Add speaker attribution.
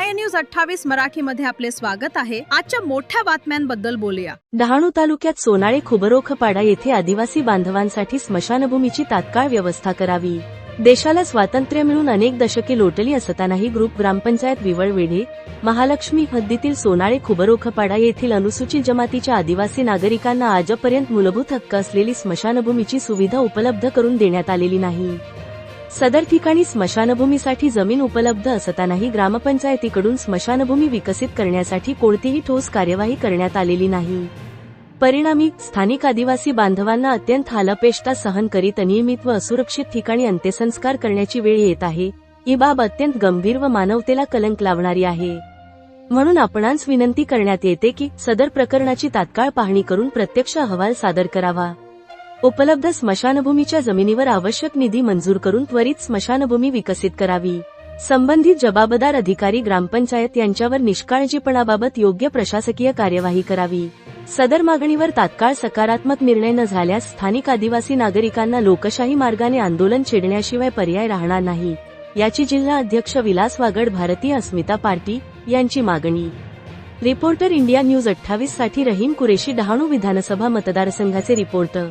Speaker 1: I news 28 मराठीमध्ये आपले स्वागत आहे। आजच्या मोठ्या बातम्यांबद्दल बोलूया।
Speaker 2: डहाणू तालुक्यात सोनाळे खुबरोखपाडा येथे आदिवासी बांधवांसाठी स्मशानभूमीची तात्काळ व्यवस्था करावी। देशाला स्वातंत्र्य मिळून अनेक दशके लोटली असतानाही ग्रुप ग्रामपंचायत विवळवेढे महालक्ष्मी हद्दीतील सोनाळे खुबरोखपाडा येथील अनुसूचित जमातीच्या आदिवासी नागरिकांना आजपर्यंत मूलभूत हक्क असलेली स्मशानभूमीची सुविधा उपलब्ध करून देण्यात आलेली नाही। सदर ठिकाणी स्मशानभूमीसाठी जमीन उपलब्ध असतानाही ग्रामपंचायतीकडून स्मशानभूमी विकसित करण्यासाठी कोणतीही ठोस कार्यवाही करण्यात आलेली नाही। परिणामी स्थानिक आदिवासी बांधवांना अत्यंत हालअपेष्टा सहन करीत अनियमित व असुरक्षित ठिकाणी अंत्यसंस्कार करण्याची वेळ येत आहे। ही बाब अत्यंत गंभीर व मानवतेला कलंक लावणारी आहे। म्हणून आपणास विनंती करण्यात येते की सदर प्रकरणाची तात्काळ पाहणी करून प्रत्यक्ष अहवाल सादर करावा। उपलब्ध स्मशानभूमीच्या जमिनीवर आवश्यक निधी मंजूर करून त्वरित स्मशानभूमी विकसित करावी। संबंधित जबाबदार अधिकारी ग्रामपंचायत यांच्यावर निष्काळजीपणाबाबत योग्य प्रशासकीय कार्यवाही करावी। सदर मागणीवर तात्काळ सकारात्मक निर्णय न झाल्यास स्थानिक आदिवासी नागरिकांना लोकशाही मार्गाने आंदोलन छेडण्याशिवाय पर्याय राहणार नाही, याची जिल्हा अध्यक्ष विलास वागड भारतीय अस्मिता पार्टी यांची मागणी। रिपोर्टर इंडिया न्यूज 28 साठी रहीम कुरेशी, डहाणू विधानसभा मतदारसंघाचे रिपोर्टर।